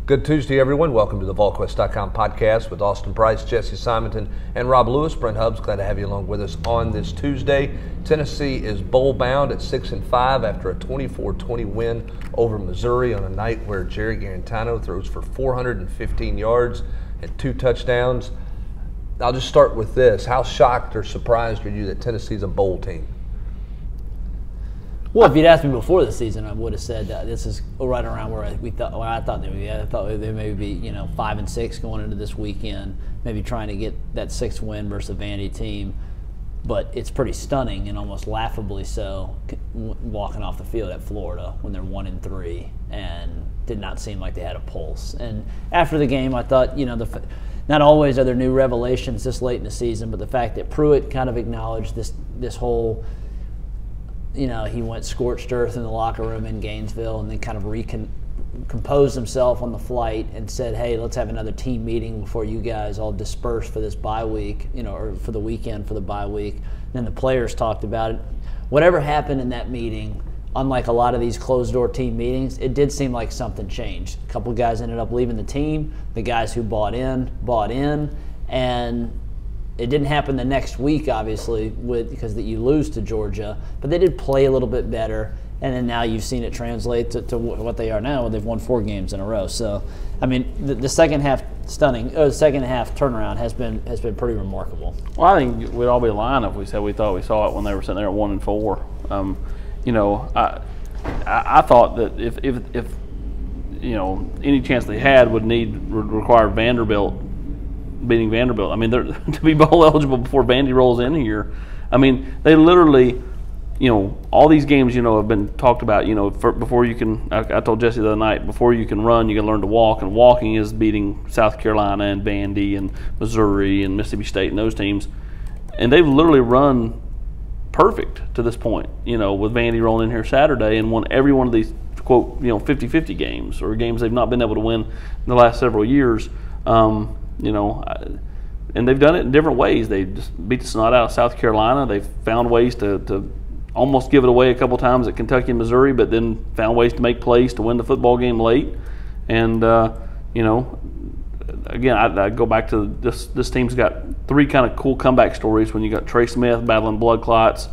Good Tuesday, everyone. Welcome to the Volquest.com podcast with Austin Price, Jesse Simonton, and Rob Lewis. Brent Hubbs, glad to have you along with us on this Tuesday. Tennessee is bowl-bound at 6-5 after a 24-20 win over Missouri on a night where Jerry Garantano throws for 415 yards and 2 touchdowns. I'll just start with this. How shocked or surprised are you that Tennessee's a bowl team? Well, if you'd asked me before the season, I would have said this is right around where I thought they would be. I thought they maybe be 5-6 going into this weekend, maybe trying to get that 6th win versus a Vandy team. But it's pretty stunning and almost laughably so walking off the field at Florida when they're 1-3 and did not seem like they had a pulse. And after the game, I thought not always are there new revelations this late in the season, but the fact that Pruitt kind of acknowledged this whole. He went scorched earth in the locker room in Gainesville and then kind of composed himself on the flight and said, hey, let's have another team meeting before you guys all disperse for this bye week, or for the weekend for the bye week. And then the players talked about it. Whatever happened in that meeting, unlike a lot of these closed-door team meetings, it did seem like something changed. A couple of guys ended up leaving the team. The guys who bought in, and it didn't happen the next week, obviously, because you lose to Georgia, but they did play a little bit better, and then now you've seen it translate to what they are now. They've won 4 games in a row. So, the second half second half turnaround has been pretty remarkable. Well, I think we'd all be lying if we said we thought we saw it when they were sitting there at 1-4. I thought that if any chance they had would require beating Vanderbilt. To be bowl eligible before Vandy rolls in here. They literally, all these games, have been talked about, before you can, I told Jesse the other night, before you can run, you got to learn to walk, and walking is beating South Carolina and Vandy and Missouri and Mississippi State and those teams. And they've literally run perfect to this point, with Vandy rolling in here Saturday and won every one of these, quote, 50-50 games or games they've not been able to win in the last several years. And they've done it in different ways. They just beat the snot out of South Carolina. They've found ways to almost give it away a couple times at Kentucky and Missouri, but then found ways to make plays to win the football game late. And, again, I go back to this team's got 3 kind of cool comeback stories when you got Trey Smith battling blood clots,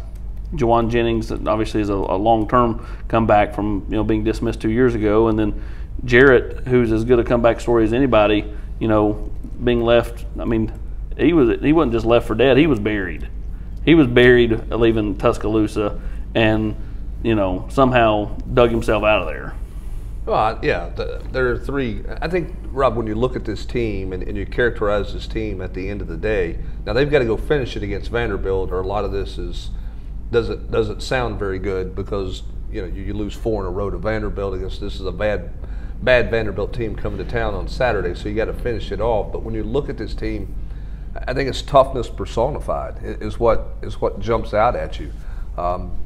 Jajuan Jennings, that obviously is a long-term comeback from being dismissed 2 years ago, and then Jarrett, who's as good a comeback story as anybody, being left. He wasn't just left for dead. He was buried. He was buried leaving Tuscaloosa, and somehow dug himself out of there. Well, yeah, there are 3. I think, Rob, when you look at this team and you characterize this team at the end of the day, now they've got to go finish it against Vanderbilt, or a lot of this doesn't sound very good because you lose 4 in a row to Vanderbilt. This is a bad Vanderbilt team coming to town on Saturday, so you got to finish it off. But when you look at this team, I think it's toughness personified is what jumps out at you.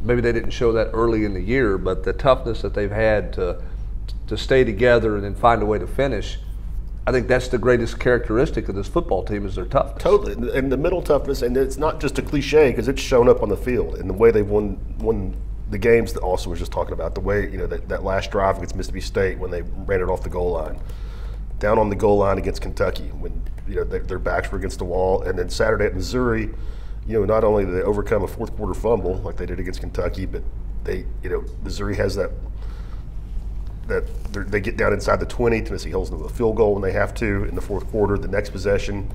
Maybe they didn't show that early in the year, but the toughness that they've had to stay together and then find a way to finish, I think that's the greatest characteristic of this football team is their toughness. Totally, and the mental toughness, and it's not just a cliche because it's shown up on the field and the way they've won the games that Austin was just talking about, the way that last drive against Mississippi State when they ran it off the goal line, down on the goal line against Kentucky when their backs were against the wall, and then Saturday at Missouri, not only did they overcome a 4th quarter fumble like they did against Kentucky, but they Missouri has that they get down inside the 20. Tennessee holds them to a field goal when they have to in the 4th quarter. The next possession,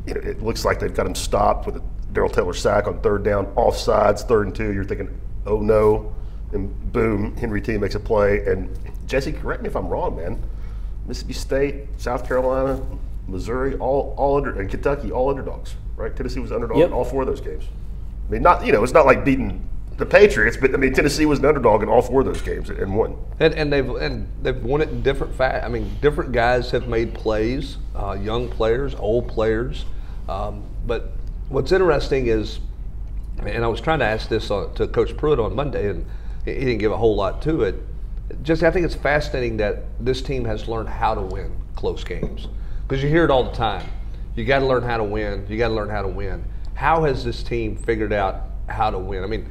it looks like they've got them stopped with a Darrell Taylor sack on 3rd down, offsides, 3rd and 2. You're thinking, oh no, and boom, Henry T makes a play. And Jesse, correct me if I'm wrong, man. Mississippi State, South Carolina, Missouri, and Kentucky, all underdogs, right? Tennessee was underdog in all 4 of those games. It's not like beating the Patriots, but Tennessee was an underdog in all 4 of those games and won. And they've won it in different different guys have made plays, young players, old players. But what's interesting is, and I was trying to ask this to Coach Pruitt on Monday, and he didn't give a whole lot to it. Just, I think it's fascinating that this team has learned how to win close games, because you hear it all the time. You got to learn how to win. You got to learn how to win. How has this team figured out how to win?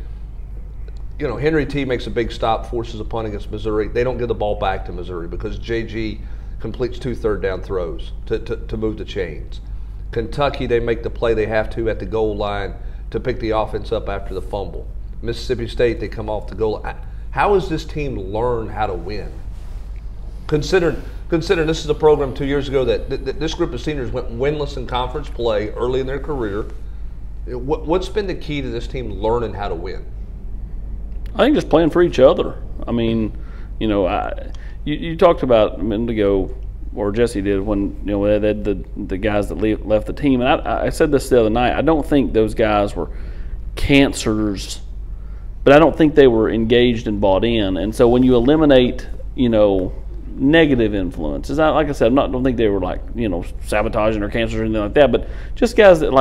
Henry T makes a big stop, forces a punt against Missouri. They don't give the ball back to Missouri because JG completes 2 third-down throws to move the chains. Kentucky, they make the play they have to at the goal line to pick the offense up after the fumble. Mississippi State, they come off the goal. How has this team learned how to win? Considering this is a program 2 years ago that this group of seniors went winless in conference play early in their career. What's been the key to this team learning how to win? I think just playing for each other. I mean, you talked about a minute ago, or Jesse did, when they had the guys that left the team. And I said this the other night. I don't think those guys were cancers, but I don't think they were engaged and bought in. And so when you eliminate, negative influences, like I said, I don't think they were like sabotaging or cancers or anything like that. But just guys that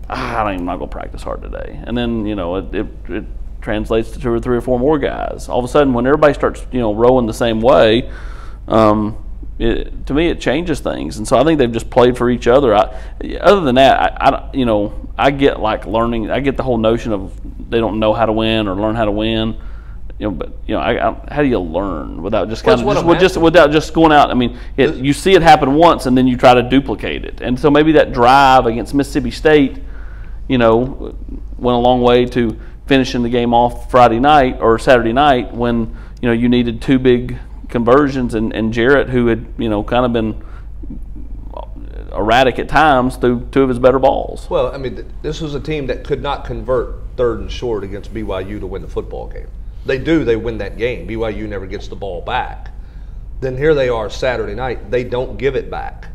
I'm not gonna practice hard today, and then it translates to 2 or 3 or 4 more guys. All of a sudden, when everybody starts rowing the same way, to me it changes things. And so I think they've just played for each other. Other than that, I get learning. I get the whole notion of they don't know how to win or learn how to win. How do you learn without just without just going out? I mean, you see it happen once and then you try to duplicate it. And so maybe that drive against Mississippi State, went a long way to finishing the game off Friday night or Saturday night when you needed 2 big conversions and Jarrett, who had kind of been erratic at times, threw 2 of his better balls. Well, I mean, this was a team that could not convert 3rd and short against BYU to win the football game. They win that game. BYU never gets the ball back. Then here they are Saturday night. They don't give it back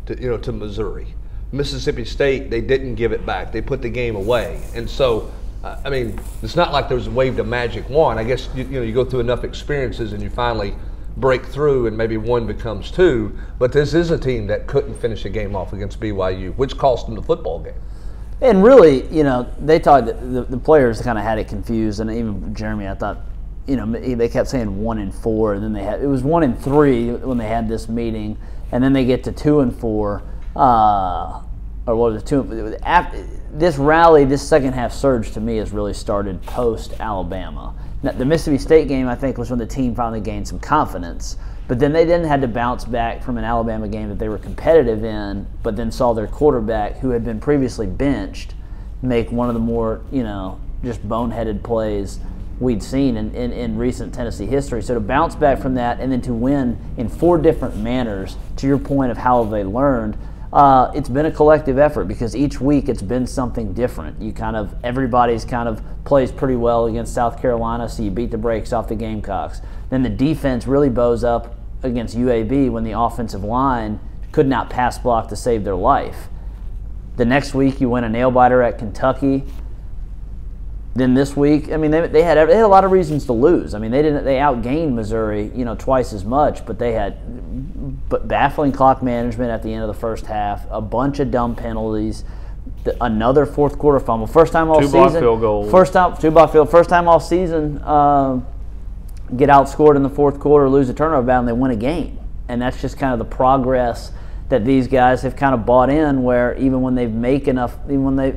to Missouri. Mississippi State, they didn't give it back. They put the game away. And so, I mean, it's not like there's waved a magic wand. I guess you go through enough experiences and you finally break through and maybe 1 becomes 2. But this is a team that couldn't finish a game off against BYU, which cost them the football game. And really, they thought the players kind of had it confused, and even Jeremy, I thought, they kept saying 1-4, and then it was 1-3 when they had this meeting, and then they get to 2-4, or what was it, 2? This rally, this second half surge to me has really started post Alabama. Now, the Mississippi State game, I think, was when the team finally gained some confidence. But then they then had to bounce back from an Alabama game that they were competitive in, but then saw their quarterback, who had been previously benched, make one of the more, just boneheaded plays we'd seen in recent Tennessee history. So to bounce back from that and then to win in 4 different manners, to your point of how they learned, it's been a collective effort because each week it's been something different. Everybody's plays pretty well against South Carolina, so you beat the brakes off the Gamecocks. Then the defense really bows up against UAB when the offensive line could not pass block to save their life. The next week you win a nail-biter at Kentucky. Then this week, I mean, they had a lot of reasons to lose. I mean, they outgained Missouri, twice as much, but they had baffling clock management at the end of the first half, a bunch of dumb penalties, another 4th quarter fumble, first time all season. 2 block field goals. 2 block field, first time all season. Get outscored in the 4th quarter, lose a turnover battle, and they win a game. And that's just kind of the progress that these guys have kind of bought in, where even when they make enough, even when they,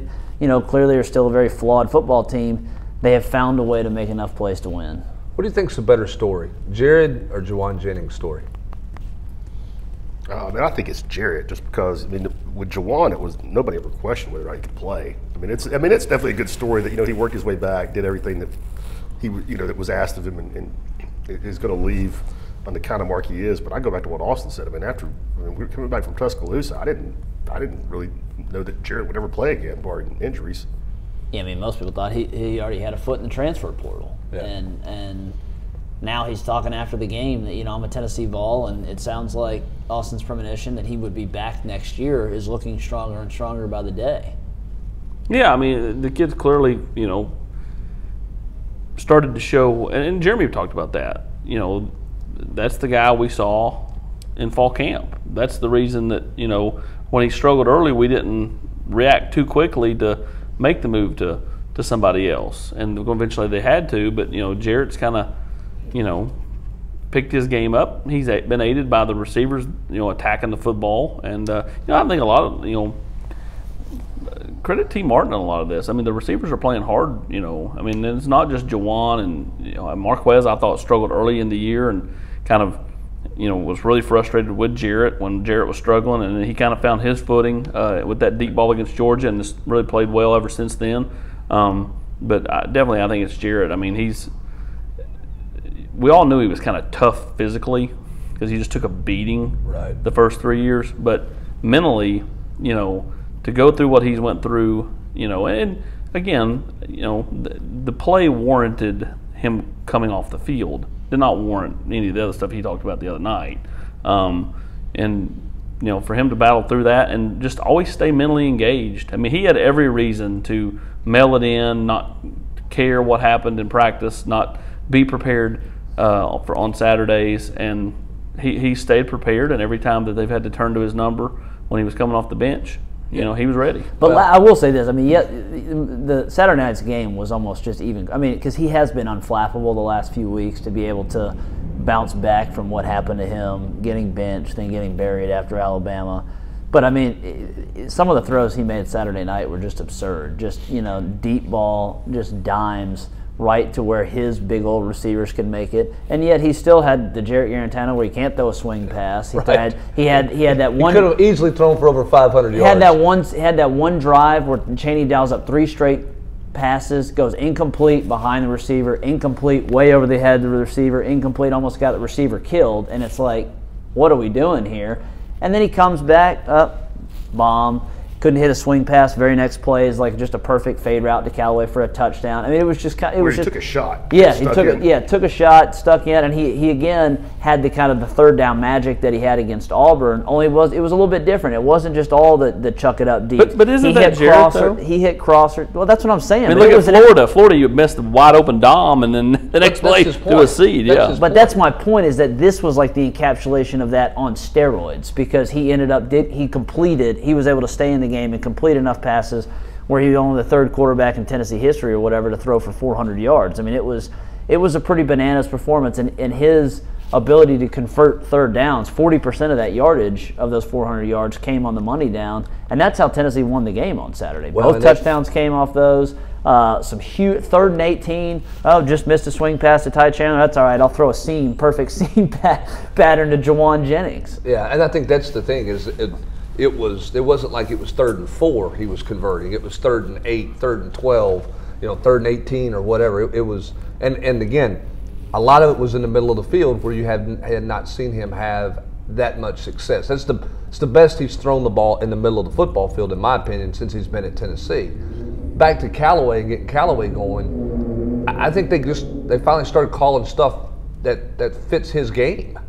clearly are still a very flawed football team, they have found a way to make enough plays to win. What do you think's a better story, Jared or Jajuan Jennings' story? I think it's Jarrett, just because with Jajuan, it was nobody ever questioned whether or not he could play. It's definitely a good story that he worked his way back, did everything that he that was asked of him, and is going to leave on the kind of mark he is. But I go back to what Austin said. We were coming back from Tuscaloosa. I didn't really know that Jarrett would ever play again, barring injuries. Yeah, most people thought he already had a foot in the transfer portal, yeah. And now he's talking after the game that I'm a Tennessee Vol, and it sounds like Austin's premonition that he would be back next year is looking stronger and stronger by the day. Yeah, the kid's clearly started to show, and Jeremy talked about that. That's the guy we saw in fall camp. That's the reason that when he struggled early, we didn't react too quickly to make the move to somebody else, and eventually they had to. But Jarrett's kind of picked his game up. He's been aided by the receivers, attacking the football, and I think a lot of credit T. Martin on a lot of this. The receivers are playing hard. It's not just Jajuan and Marquez. I thought struggled early in the year and kind of was really frustrated with Jarrett when Jarrett was struggling, and then he kind of found his footing with that deep ball against Georgia, and just really played well ever since then. But definitely, I think it's Jarrett. I mean, we all knew he was kind of tough physically because he just took a beating the first 3 years. But mentally, to go through what he's went through, and again, the play warranted him coming off the field. Did not warrant any of the other stuff he talked about the other night. And for him to battle through that and just always stay mentally engaged. I mean, he had every reason to mail it in, not care what happened in practice, not be prepared on Saturdays, and he stayed prepared. And every time that they've had to turn to his number when he was coming off the bench, he was ready. But I will say this. I mean, the Saturday night's game was almost just even. I mean, because he has been unflappable the last few weeks to be able to bounce back from what happened to him, getting benched, then getting buried after Alabama. But, I mean, some of the throws he made Saturday night were just absurd. Just, deep ball, just dimes right to where his big old receivers could make it. And yet he still had the Jarrett Garantano where he can't throw a swing pass. He had that one. He could have easily thrown for over 500 yards. He had that one drive where Chaney dials up 3 straight passes, goes incomplete behind the receiver, incomplete way over the head of the receiver, incomplete, almost got the receiver killed. And it's like, what are we doing here? And then he comes back up, bomb. Couldn't hit a swing pass. Very next play is like just a perfect fade route to Callaway for a touchdown. I mean, it was just kind. He took a shot. Yeah, took a shot, stuck in, and he again had the kind of the third down magic that he had against Auburn. Only it was a little bit different. It wasn't just all the chuck it up deep. But isn't that Jarrett though? He hit crosser. Well, that's what I'm saying. I mean, look at Florida. Florida, you missed the wide open dom, and then the next play to a seed. But that's my point. Is that this was like the encapsulation of that on steroids, because he ended up he was able to stay in the game and complete enough passes where he was only the third quarterback in Tennessee history or whatever to throw for 400 yards. I mean, it was a pretty bananas performance, and his ability to convert third downs, 40% of that yardage of those 400 yards came on the money down, and that's how Tennessee won the game on Saturday. Both touchdowns came off those. Some huge 3rd and 18. Oh, just missed a swing pass to Ty Chandler. That's all right. I'll throw a perfect seam pattern to Jajuan Jennings. Yeah, and I think that's the thing is it wasn't like it was 3rd and 4 he was converting. It was 3rd and 8, 3rd and 12, 3rd and 18 or whatever. It was, and again, a lot of it was in the middle of the field where you had not seen him have that much success. It's the best he's thrown the ball in the middle of the football field, in my opinion, since he's been at Tennessee. Back to Callaway and getting Callaway going, I think they finally started calling stuff that fits his game.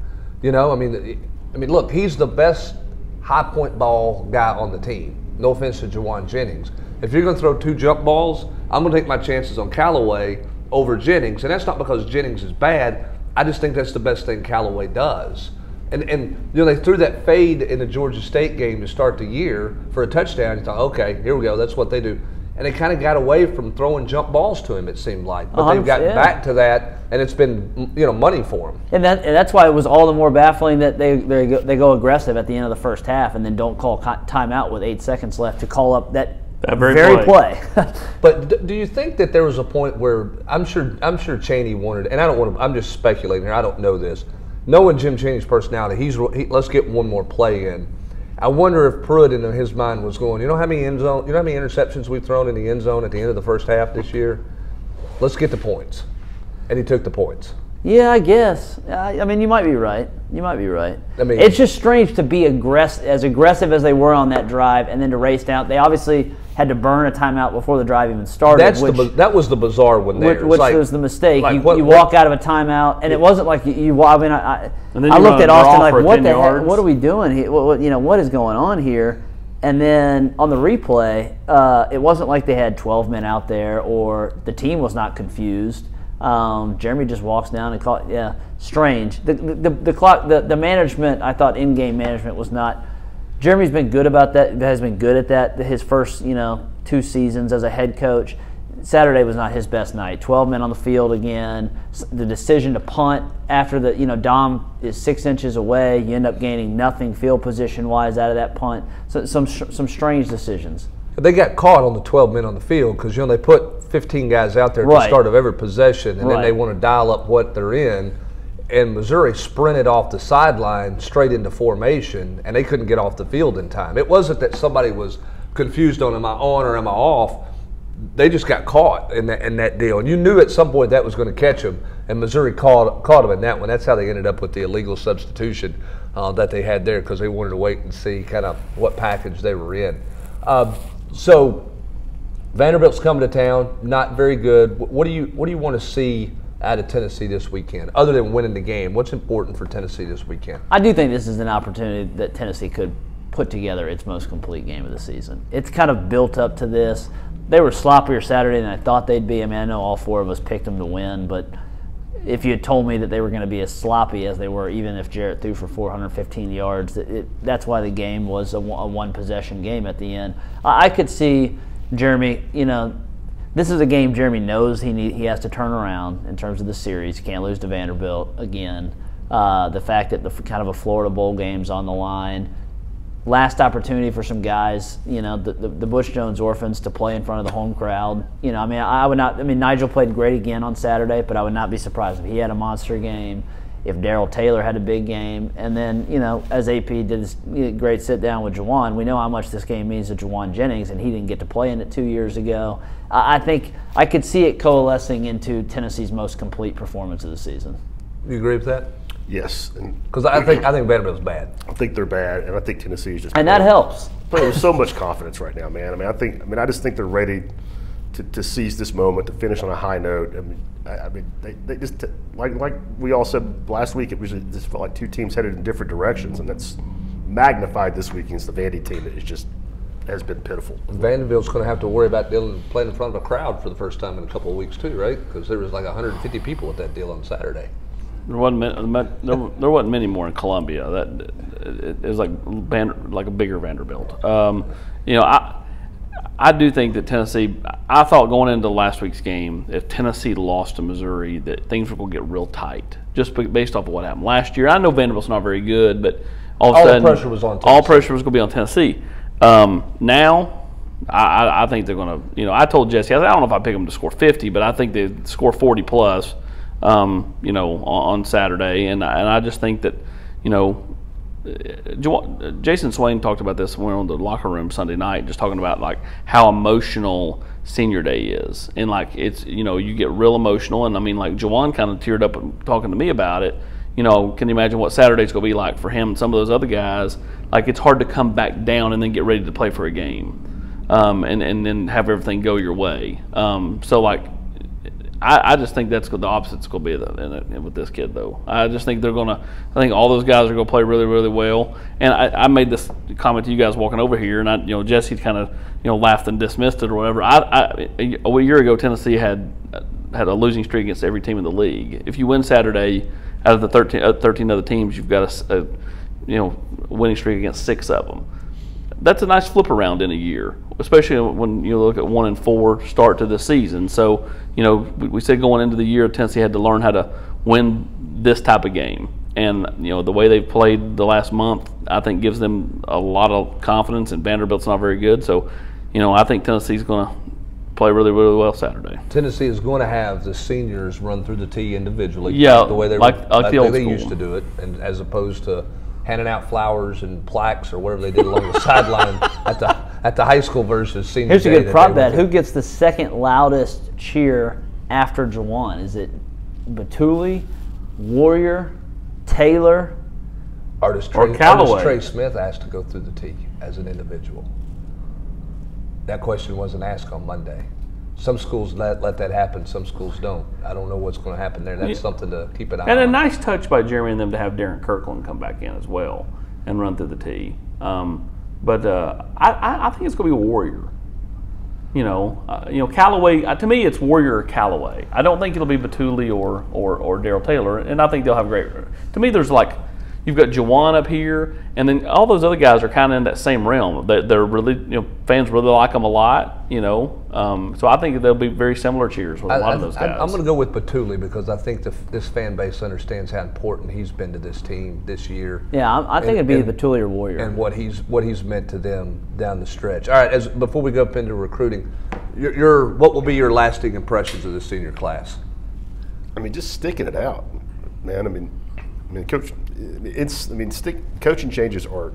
I mean, look, he's the best high point ball guy on the team. No offense to Jajuan Jennings. If you're going to throw 2 jump balls, I'm going to take my chances on Callaway over Jennings, and that's not because Jennings is bad. I just think that's the best thing Callaway does. And they threw that fade in the Georgia State game to start the year for a touchdown. You thought, okay, here we go. That's what they do. And they kind of got away from throwing jump balls to him, it seemed like. But they've gotten back to that, and it's been money for them. And that's why it was all the more baffling that they go aggressive at the end of the first half and then don't call timeout with 8 seconds left to call up that very play. But do you think that there was a point where I'm sure Chaney wanted, and I'm just speculating here. I don't know this. Knowing Jim Chaney's personality, let's get one more play in. I wonder if Pruitt in his mind was going, how many interceptions we've thrown in the end zone at the end of the first half this year? Let's get the points. And he took the points. Yeah, I guess. I mean, you might be right. I mean, it's just strange to be as aggressive as they were on that drive and then to race down. They obviously had to burn a timeout before the drive even started. That was the bizarre one there. Which was the mistake. You walk out of a timeout, and it wasn't like I looked at Austin like, what the heck? What are we doing here? What is going on here? And then on the replay, it wasn't like they had 12 men out there or the team was not confused. Jeremy just walks down and calls. Yeah, strange. The clock, the management. I thought in-game management was not. Jeremy's been good about that. Has been good at that. His first 2 seasons as a head coach. Saturday was not his best night. 12 men on the field again. The decision to punt after Dom is 6 inches away. You end up gaining nothing field position wise out of that punt. So some strange decisions. They got caught on the 12 men on the field because they put 15 guys out there at the start of every possession, and then they want to dial up what they're in. and Missouri sprinted off the sideline straight into formation, and they couldn't get off the field in time. It wasn't that somebody was confused on am I on or am I off. They just got caught in that deal, and you knew at some point that was going to catch them, and Missouri caught them in that one. That's how they ended up with the illegal substitution that they had there, because they wanted to wait and see kind of what package they were in. So Vanderbilt's coming to town, not very good. What do you want to see out of Tennessee this weekend, other than winning the game? What's important for Tennessee this weekend? I do think this is an opportunity that Tennessee could put together its most complete game of the season. It's kind of built up to this. They were sloppier Saturday than I thought they'd be. I mean, I know all four of us picked them to win, but if you had told me that they were going to be as sloppy as they were, even if Jarrett threw for 415 yards, that's why the game was a one-possession game at the end. I could see Jeremy, this is a game Jeremy knows he has to turn around in terms of the series. He can't lose to Vanderbilt again. The fact that the kind of a Florida Bowl game's on the line. Last opportunity for some guys, the Butch Jones orphans to play in front of the home crowd. Nigel played great again on Saturday, but I would not be surprised if he had a monster game, if Daryl Taylor had a big game. And then, as AP did this great sit down with Jajuan, we know how much this game means to Jajuan Jennings, and he didn't get to play in it 2 years ago. I think I could see it coalescing into Tennessee's most complete performance of the season. You agree with that? Yes, because I think Vanderbilt's bad. I think they're bad, and I think Tennessee is just. And that helps. There's so much confidence right now, man. I just think they're ready to seize this moment, to finish on a high note. They just like we all said last week. It was just felt like two teams headed in different directions, and that's magnified this week against the Vandy team that has been pitiful. Vanderbilt's going to have to worry about playing in front of a crowd for the first time in a couple of weeks too, right? Because there was like 150 people at that deal on Saturday. There wasn't many more in Columbia. It was like a bigger Vanderbilt. I do think that Tennessee. I thought going into last week's game, if Tennessee lost to Missouri, that things were going to get real tight, just based off of what happened last year. I know Vanderbilt's not very good, but all of a sudden, the pressure was on Tennessee. All pressure was going to be on Tennessee. Now, I think they're going to. I told Jesse, I don't know if I pick them to score 50, but I think they score 40 plus. On Saturday, and I just think that, Jason Swain talked about this when we were in the locker room Sunday night, just talking about like how emotional Senior Day is, and like it's you get real emotional, and Jajuan kind of teared up talking to me about it. Can you imagine what Saturday's going to be like for him and some of those other guys? Like it's hard to come back down and then get ready to play for a game, and then have everything go your way. I just think that's the opposite's going to be with this kid, though. I just think I think all those guys are going to play really, really well. And I made this comment to you guys walking over here, and Jesse kind of laughed and dismissed it or whatever. A year ago, Tennessee had a losing streak against every team in the league. If you win Saturday, out of the 13 other teams, you've got a winning streak against 6 of them. That's a nice flip around in a year, especially when you look at 1-4 start to the season. So, we said going into the year, Tennessee had to learn how to win this type of game. And, the way they've played the last month, I think gives them a lot of confidence, and Vanderbilt's not very good. So, I think Tennessee's going to play really, really well Saturday. Tennessee is going to have the seniors run through the tee individually. Yeah, the way they used to do it, and as opposed to handing out flowers and plaques or whatever they did along the sideline at the high school versus senior Here's day. A good prop bet. Who gets the second loudest cheer after Jajuan? Is it Batuli, Warrior, Taylor, or Callaway? Trey Smith asked to go through the tee as an individual? That question wasn't asked on Monday. Some schools let that happen. Some schools don't. I don't know what's going to happen there. That's something to keep an eye on. And a nice touch by Jeremy and them to have Darren Kirkland come back in as well and run through the tee. But I think it's going to be a Warrior. Callaway. To me, it's Warrior or Callaway. I don't think it'll be Batuli or Daryl Taylor. And I think they'll have great. To me, there's like. You've got Jajuan up here, and then all those other guys are kind of in that same realm. They're really, fans really like them a lot, So I think they'll be very similar cheers with a lot of those guys. I'm going to go with Batuli because I think this fan base understands how important he's been to this team this year. Yeah, I think it'd be Batuli or Warrior, and what he's meant to them down the stretch. All right, before we go up into recruiting, what will be your lasting impressions of the senior class? Just sticking it out, man. I mean, coaching changes are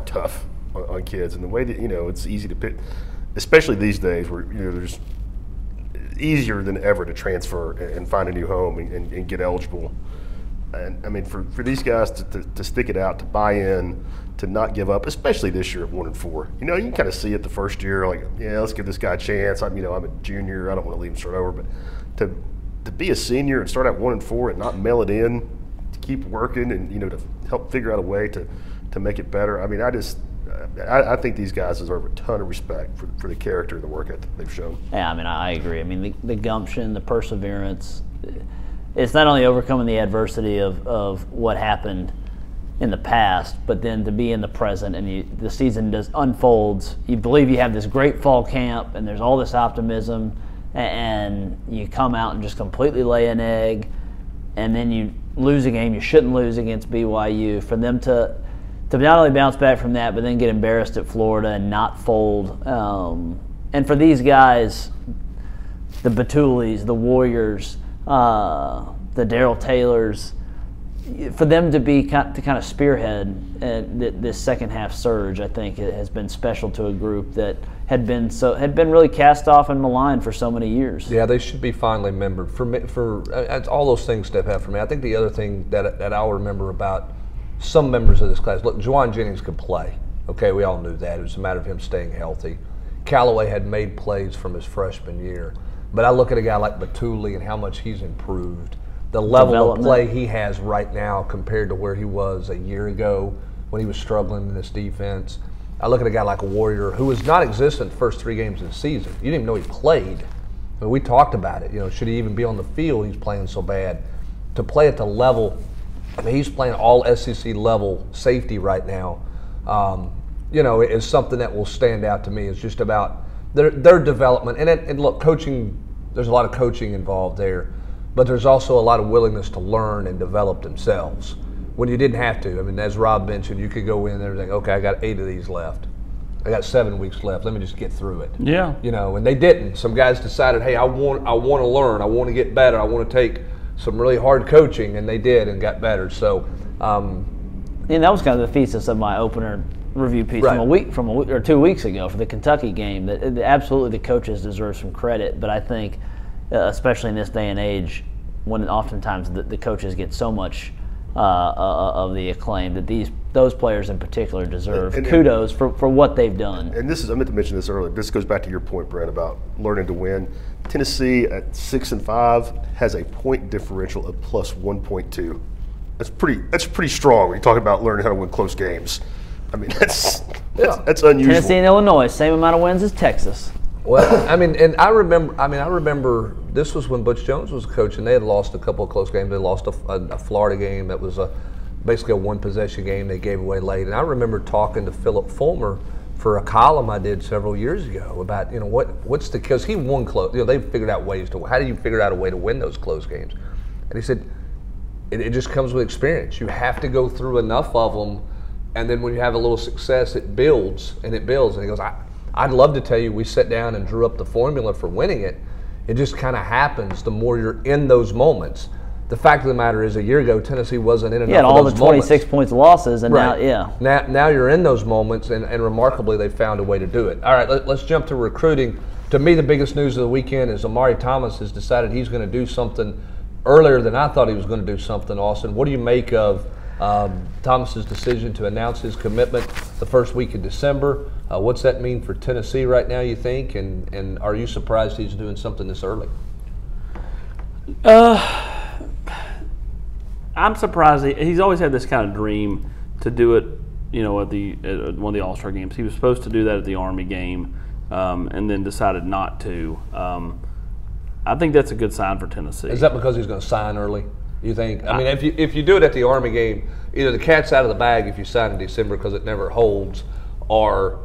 tough on kids, and the way that it's easy to pick, especially these days where there's easier than ever to transfer and find a new home and get eligible. And I mean, for these guys to stick it out, to buy in, to not give up, especially this year at 1-4. You can kind of see it the first year, like, yeah, let's give this guy a chance. I'm a junior. I don't want to leave him start over. But to be a senior and start at 1-4 and not mail it in, to keep working and to help figure out a way to make it better. I mean, I think these guys deserve a ton of respect for the character and the work ethic they've shown. Yeah, I mean, I agree. I mean, the gumption, the perseverance. It's not only overcoming the adversity of what happened in the past, but then to be in the present, and the season just unfolds. You believe you have this great fall camp, and there's all this optimism, and you come out and just completely lay an egg, and then you lose a game you shouldn't lose against BYU. For them to not only bounce back from that, but then get embarrassed at Florida and not fold. And for these guys, the Batulis, the Warriors, the Darrell Taylors, for them to kind of spearhead this second half surge, I think it has been special to a group that had been really cast off and maligned for so many years. Yeah, they should be fondly remembered. For all those things Steph had for me. I think the other thing that I'll remember about some members of this class, look, Jajuan Jennings could play. Okay, we all knew that. It was a matter of him staying healthy. Callaway had made plays from his freshman year. But I look at a guy like Batuli and how much he's improved. The level of play he has right now compared to where he was a year ago when he was struggling in this defense. I look at a guy like a Warrior who was not existent the first 3 games of the season. You didn't even know he played. I mean, we talked about it. Should he even be on the field? He's playing so bad. To play at the level, I mean, he's playing all SEC level safety right now. Is something that will stand out to me. It's just about their development. And look, coaching, there's a lot of coaching involved there, but there's also a lot of willingness to learn and develop themselves when you didn't have to. I mean, as Rob mentioned, you could go in there and think, okay, I got 8 of these left. I got 7 weeks left. Let me just get through it. Yeah. And they didn't. Some guys decided, hey, I want to learn. I want to get better. I want to take some really hard coaching, and they did and got better. So, and that was kind of the thesis of my opener review piece right. from a week or 2 weeks ago for the Kentucky game. That absolutely the coaches deserve some credit, but I think, especially in this day and age, when oftentimes the coaches get so much of the acclaim, that those players in particular deserve kudos for what they've done. And I meant to mention this earlier. This goes back to your point, Brent, about learning to win. Tennessee at 6-5 has a point differential of plus 1.2. That's pretty strong when you're talking about learning how to win close games. I mean, that's unusual. Tennessee and Illinois, same amount of wins as Texas. Well, I remember this was when Butch Jones was coach, and they had lost a couple of close games. They lost a Florida game that was basically a one-possession game they gave away late. And I remember talking to Philip Fulmer for a column I did several years ago about what's because he won close. They figured out ways to. How do you figure out a way to win those close games? And he said it just comes with experience. You have to go through enough of them, and then when you have a little success, it builds and it builds. And he goes, I'd love to tell you we sat down and drew up the formula for winning it. It just kind of happens the more you're in those moments. The fact of the matter is, a year ago, Tennessee wasn't in enough of those moments. Yeah, all the 26 points losses, and right. Now you're in those moments, and remarkably, they found a way to do it. All right, let's jump to recruiting. To me, the biggest news of the weekend is Amari Thomas has decided he's going to do something earlier than I thought he was going to do something, Austin. What do you make of Thomas's decision to announce his commitment the first week of December? What's that mean for Tennessee right now, you think? And are you surprised he's doing something this early? I'm surprised. He's always had this kind of dream to do it, at one of the All-Star games. He was supposed to do that at the Army game, and then decided not to. I think that's a good sign for Tennessee. Is that because he's going to sign early, you think? I mean, if you do it at the Army game, either the cat's out of the bag if you sign in December because it never holds, or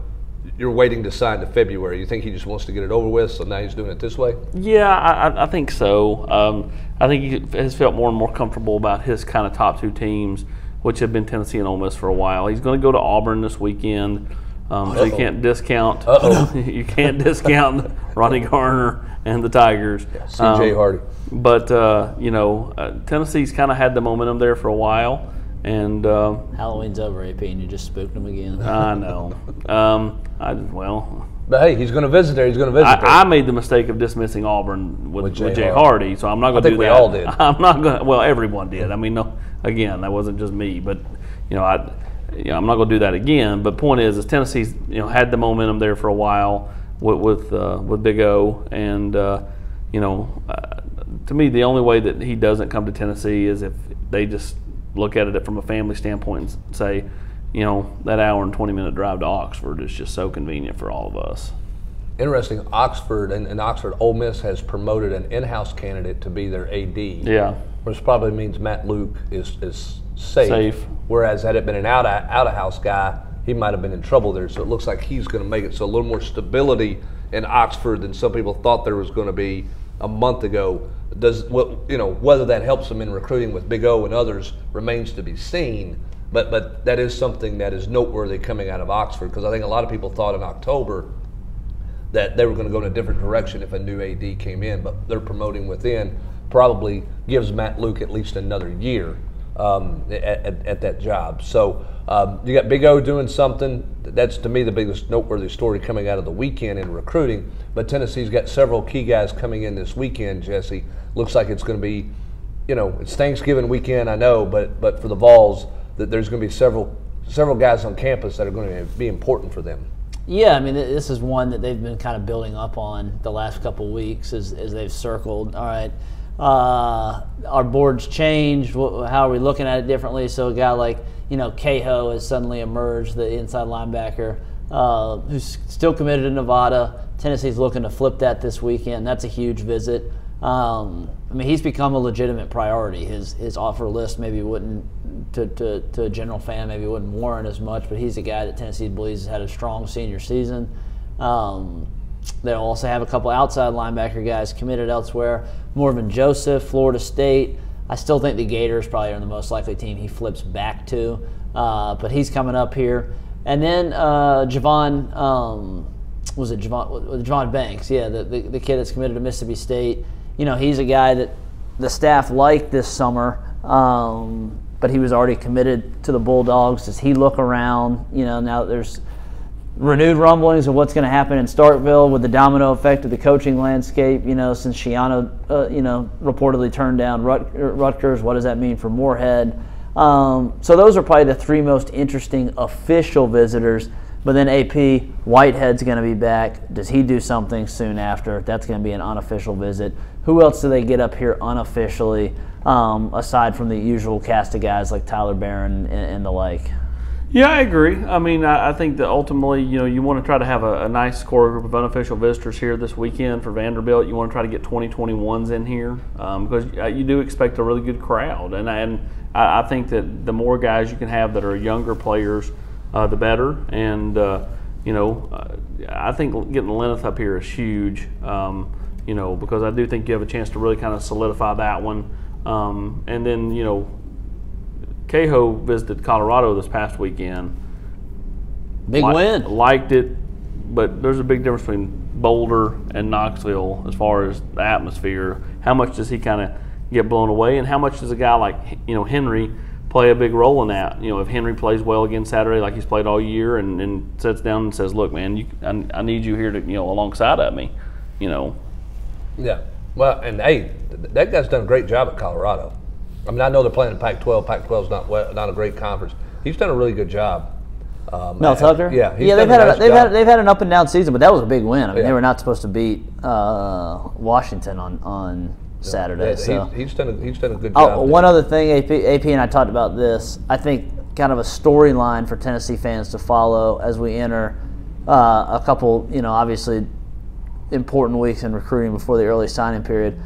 you're waiting to sign to February. You think he just wants to get it over with, so now he's doing it this way? Yeah, I think so. I think he has felt more and more comfortable about his kind of top 2 teams, which have been Tennessee and Ole Miss for a while. He's going to go to Auburn this weekend. So you can't discount. Uh-oh. You can't discount Ronnie Garner and the Tigers. C.J. Hardy. But Tennessee's kind of had the momentum there for a while, and Halloween's over, AP, and you just spooked them again. I know. But hey, he's going to visit there. He's going to visit there. I made the mistake of dismissing Auburn with Jay Hardy, so I'm not going to do that. I think we all did. I'm not going. Well, everyone did. I mean, no, again, that wasn't just me, but I'm not going to do that again. But point is Tennessee's had the momentum there for a while with Big O, and to me, the only way that he doesn't come to Tennessee is if they just look at it from a family standpoint and say, that hour and 20-minute drive to Oxford is just so convenient for all of us. Interesting, Oxford and Oxford Ole Miss has promoted an in-house candidate to be their AD. Yeah. Which probably means Matt Luke is safe. Whereas had it been an out-of-house guy, he might have been in trouble there. So it looks like he's going to make it. So a little more stability in Oxford than some people thought there was going to be a month ago. Whether that helps them in recruiting with Big O and others remains to be seen. But that is something that is noteworthy coming out of Oxford, because I think a lot of people thought in October that they were going to go in a different direction if a new AD came in, but they're promoting within. Probably gives Matt Luke at least another year at that job. So you got Big O doing something. That's, to me, the biggest noteworthy story coming out of the weekend in recruiting. But Tennessee's got several key guys coming in this weekend, Jesse. Looks like it's going to be, it's Thanksgiving weekend, I know, but for the Vols, that there's going to be several guys on campus that are going to be important for them. Yeah, I mean, this is one that they've been kind of building up on the last couple of weeks as they've circled. All right, our board's changed. How are we looking at it differently? So a guy like, Cahill has suddenly emerged, the inside linebacker, who's still committed to Nevada. Tennessee's looking to flip that this weekend. That's a huge visit. He's become a legitimate priority. His offer list maybe wouldn't, to a general fan, maybe wouldn't warrant as much, but he's a guy that Tennessee believes has had a strong senior season. They'll also have a couple outside linebacker guys committed elsewhere. Morvan Joseph, Florida State. I still think the Gators probably are the most likely team he flips back to, but he's coming up here. And then Jajuan Banks? Yeah, the kid that's committed to Mississippi State. He's a guy that the staff liked this summer, but he was already committed to the Bulldogs. Does he look around? Now that there's renewed rumblings of what's going to happen in Starkville with the domino effect of the coaching landscape, since Shiano, reportedly turned down Rutgers. What does that mean for Moorhead? So those are probably the three most interesting official visitors. But then AP, Whitehead's going to be back. Does he do something soon after? That's going to be an unofficial visit. Who else do they get up here unofficially, aside from the usual cast of guys like Tyler Barron and the like? Yeah, I agree. I think that ultimately, you want to try to have a nice core group of unofficial visitors here this weekend for Vanderbilt. You want to try to get 2021s in here because you do expect a really good crowd. And I think that the more guys you can have that are younger players, the better. And, I think getting Lenneth up here is huge, because I do think you have a chance to really kind of solidify that one. And then, Cahill visited Colorado this past weekend. Big win. Liked it, but there's a big difference between Boulder and Knoxville as far as the atmosphere. How much does he kind of get blown away, and how much does a guy like Henry play a big role in that? If Henry plays well again Saturday like he's played all year and sits down and says, look, man, I need you here to alongside of me, Yeah. Well, and hey, that guy's done a great job at Colorado. I know they're playing in Pac-12. Pac-12's not a great conference. He's done a really good job. Mel Tucker? Yeah. They've had an up and down season, but that was a big win. They were not supposed to beat Washington on Saturday. Yeah, so he's done a good job. One other thing, AP and I talked about this. I think kind of a storyline for Tennessee fans to follow as we enter a couple, obviously important weeks in recruiting before the early signing period.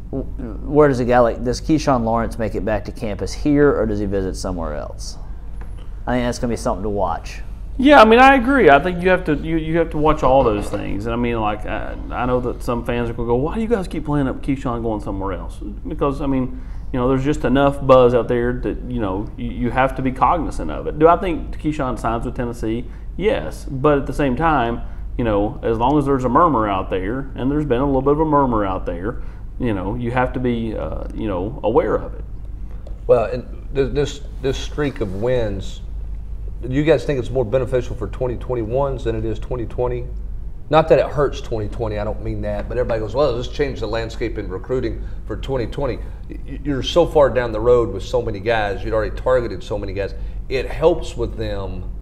Where does does Keyshawn Lawrence make it back to campus here, or does he visit somewhere else? I think that's going to be something to watch. Yeah, I agree. I think you have to watch all those things. And I know that some fans are going to go, why do you guys keep playing up Keyshawn going somewhere else? Because, there's just enough buzz out there that, you have to be cognizant of it. Do I think Keyshawn signs with Tennessee? Yes. But at the same time, as long as there's a murmur out there, and there's been a little bit of a murmur out there, you have to be, aware of it. Well, and this streak of wins, do you guys think it's more beneficial for 2021s than it is 2020? Not that it hurts 2020, I don't mean that, but everybody goes, well, this changed the landscape in recruiting for 2020. You're so far down the road with so many guys, you'd already targeted so many guys. It helps with them,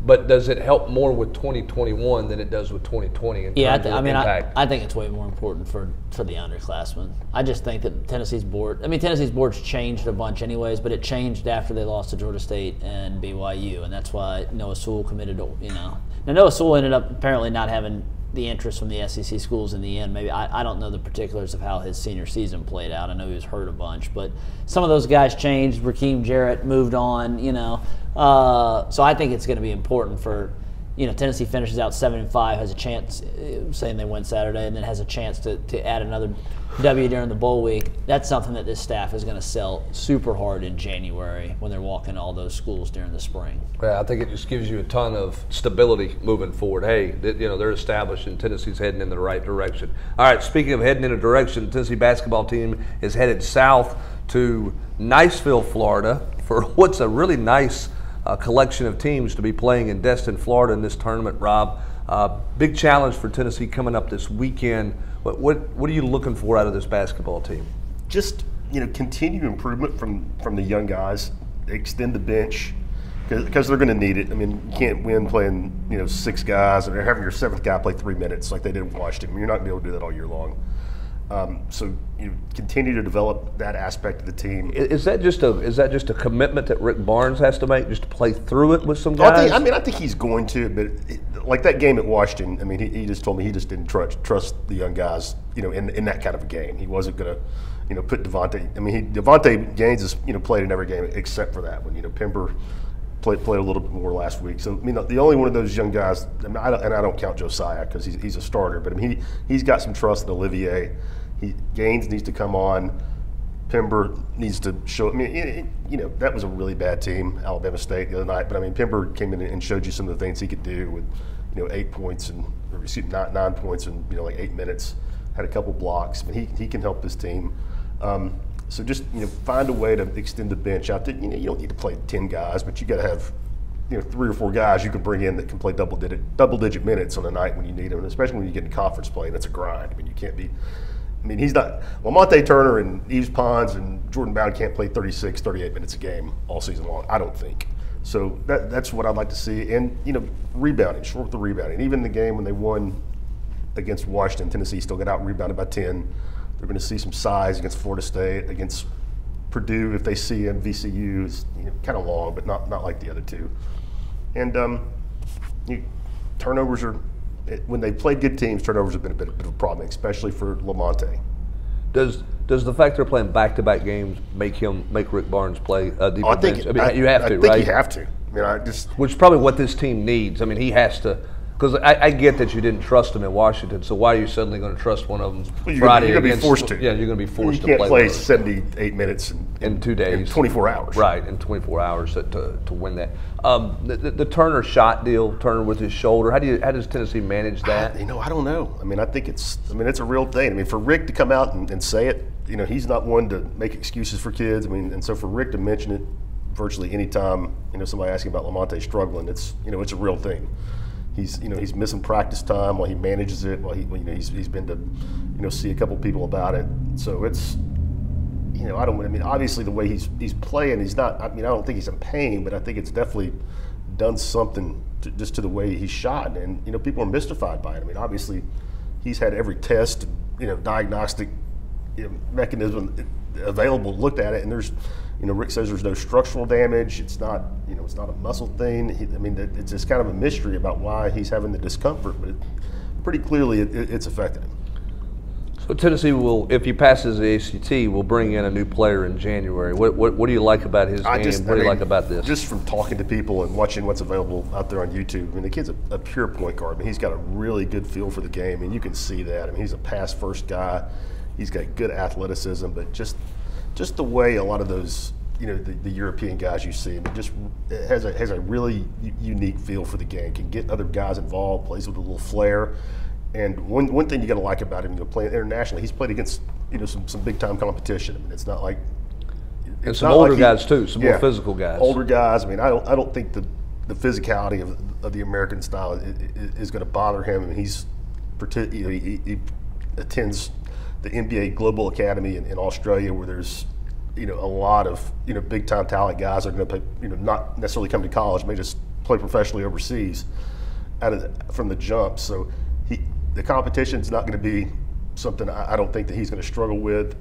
but does it help more with 2021 than it does with 2020 in terms of impact? I think it's way more important for the underclassmen. I just think that Tennessee's board's changed a bunch anyways, but it changed after they lost to Georgia State and BYU, and that's why Noah Sewell committed to, Now, Noah Sewell ended up apparently not having the interest from the SEC schools in the end. Maybe I don't know the particulars of how his senior season played out. I know he was hurt a bunch, but some of those guys changed. Rakeem Jarrett moved on, So I think it's going to be important for, Tennessee finishes out 7-5, has a chance, saying they win Saturday, and then has a chance to add another W during the bowl week. That's something that this staff is going to sell super hard in January when they're walking all those schools during the spring. Yeah, I think it just gives you a ton of stability moving forward. Hey, they're established and Tennessee's heading in the right direction. All right, speaking of heading in a direction, the Tennessee basketball team is headed south to Niceville, Florida for what's a really nice collection of teams to be playing in Destin, Florida in this tournament, Rob. Big challenge for Tennessee coming up this weekend. What are you looking for out of this basketball team? Just, continued improvement from the young guys, extend the bench, because they're going to need it. I mean, you can't win playing, 6 guys and having your 7th guy play 3 minutes like they did in Washington. I mean, you're not going to be able to do that all year long. So continue to develop that aspect of the team. Is that just a commitment that Rick Barnes has to make, just to play through it with some guys? I think he's going to, but like that game at Washington, I mean, he just told me he just didn't trust the young guys, in that kind of a game. He wasn't going to, put Devontae. I mean, Devontae Gaines has played in every game except for that one. Pember played a little bit more last week. So the only one of those young guys, I don't count Josiah because he's a starter, but he's got some trust in Olivier. Gaines needs to come on. Pember needs to show. I mean, that was a really bad team, Alabama State the other night. But Pember came in and showed you some of the things he could do with, 8 points and 9 points in 8 minutes. Had a couple blocks. I mean, he can help this team. So just find a way to extend the bench out. You don't need to play 10 guys, but you got to have 3 or 4 guys you can bring in that can play double digit minutes on a night when you need them, and especially when you get in conference play. And it's a grind. I mean, you can't be. I mean, he's not. Lamonte Turner and Yves Pons and Jordan Bowden can't play 36, 38 minutes a game all season long, I don't think. So that's what I'd like to see. And, rebounding, short with the rebounding. Even in the game when they won against Washington, Tennessee still got out-rebounded by 10. They're going to see some size against Florida State, against Purdue if they see him. VCU is kind of long, but not like the other two. And turnovers are. When they played good teams, turnovers have been a bit of a problem, especially for Lamonte. Does the fact they're playing back-to-back games make Rick Barnes play deeper bench? You have to, right? I think you have to. Which is probably what this team needs. I mean, he has to. Because I get that you didn't trust him in Washington, so why are you suddenly going to trust one of them Friday? You're going to be forced to. Yeah, you're going to be forced to play. You can't play 78 minutes in 2 days. In 24 hours. Right, in 24 hours to win that. The Turner shot deal, Turner with his shoulder, how does Tennessee manage that? I don't know. I think it's a real thing. For Rick to come out and say it, he's not one to make excuses for kids. And so for Rick to mention it virtually any time, somebody asking about Lamonte struggling, it's a real thing. He's missing practice time while he manages it. While he's been to see a couple people about it. So it's obviously the way he's playing, he's not. I don't think he's in pain, but I think it's definitely done something to the way he's shot, and people are mystified by it. Obviously he's had every test, diagnostic mechanism available, looked at it, and there's. Rick says there's no structural damage. It's not, it's not a muscle thing. It's just kind of a mystery about why he's having the discomfort, but pretty clearly it's affecting him. So Tennessee will, if he passes the ACT, will bring in a new player in January. What do you like about his game? What do you like about this? Just from talking to people and watching what's available out there on YouTube, the kid's a pure point guard. He's got a really good feel for the game, and you can see that. He's a pass-first guy. He's got good athleticism, but just just the way a lot of those, the European guys you see, it has a really unique feel for the game. Can get other guys involved, plays with a little flair. And one thing you got to like about him, playing internationally, he's played against some big time competition. I mean, it's not like and some older guys too, some more physical guys. Older guys. I mean, I don't think the physicality of the American style is going to bother him. I mean, he attends the NBA Global Academy in Australia, where there's a lot of big time talent guys that are going to play, not necessarily come to college, may just play professionally overseas from the jump. So the competition's not going to be something I don't think that he's going to struggle with.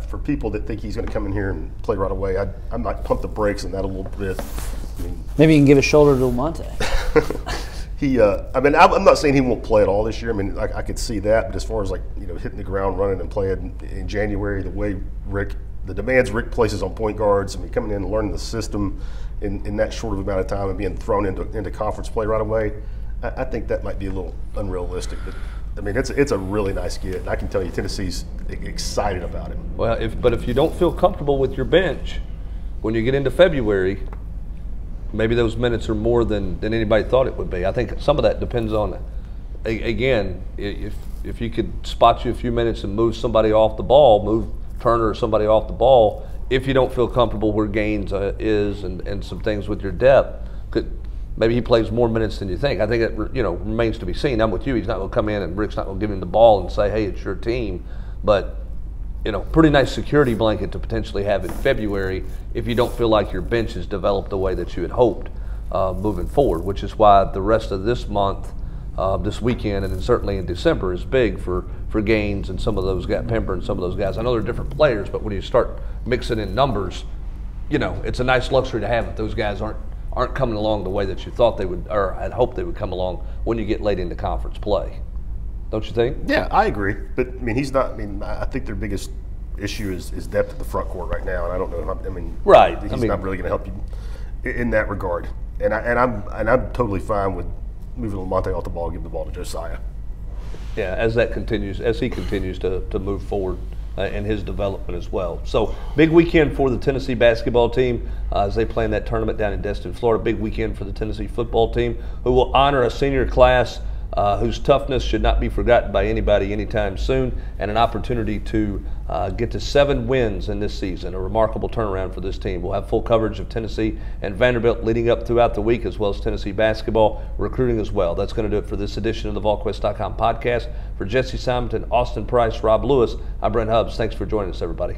For people that think he's going to come in here and play right away, I might pump the brakes on that a little bit. I mean, maybe you can give a shoulder to Monte. I'm not saying he won't play at all this year. I mean, I could see that, but as far as hitting the ground running and playing in January, the demands Rick places on point guards, I mean, coming in and learning the system in that short of amount of time and being thrown into conference play right away, I think that might be a little unrealistic. But I mean, it's a really nice kid, and I can tell you Tennessee's excited about him. Well, if you don't feel comfortable with your bench when you get into February, maybe those minutes are more than anybody thought it would be. I think some of that depends on, again, if you could spot you a few minutes and move somebody off the ball, move Turner or somebody off the ball, if you don't feel comfortable where Gaines is and some things with your depth, maybe he plays more minutes than you think. I think it remains to be seen. I'm with you. He's not going to come in and Rick's not going to give him the ball and say, hey, it's your team. But, pretty nice security blanket to potentially have in February if you don't feel like your bench has developed the way that you had hoped moving forward, which is why the rest of this month, this weekend, and then certainly in December is big for Gaines and some of those guys, Pember and some of those guys. I know they're different players, but when you start mixing in numbers, it's a nice luxury to have if those guys aren't coming along the way that you thought they would, or had hoped they would come along when you get late into conference play. Don't you think? Yeah, I agree. But, I mean, I think their biggest issue is depth at the front court right now, and I don't know. Right. He's not really going to help you in that regard. And I'm totally fine with moving Lamonte off the ball and giving the ball to Josiah. Yeah, as he continues to move forward in his development as well. So big weekend for the Tennessee basketball team as they play in that tournament down in Destin, Florida. Big weekend for the Tennessee football team, who will honor a senior class whose toughness should not be forgotten by anybody anytime soon, and an opportunity to get to 7 wins in this season, a remarkable turnaround for this team. We'll have full coverage of Tennessee and Vanderbilt leading up throughout the week, as well as Tennessee basketball recruiting as well. That's going to do it for this edition of the Volquest.com podcast. For Jesse Simonton, Austin Price, Rob Lewis, I'm Brent Hubbs. Thanks for joining us, everybody.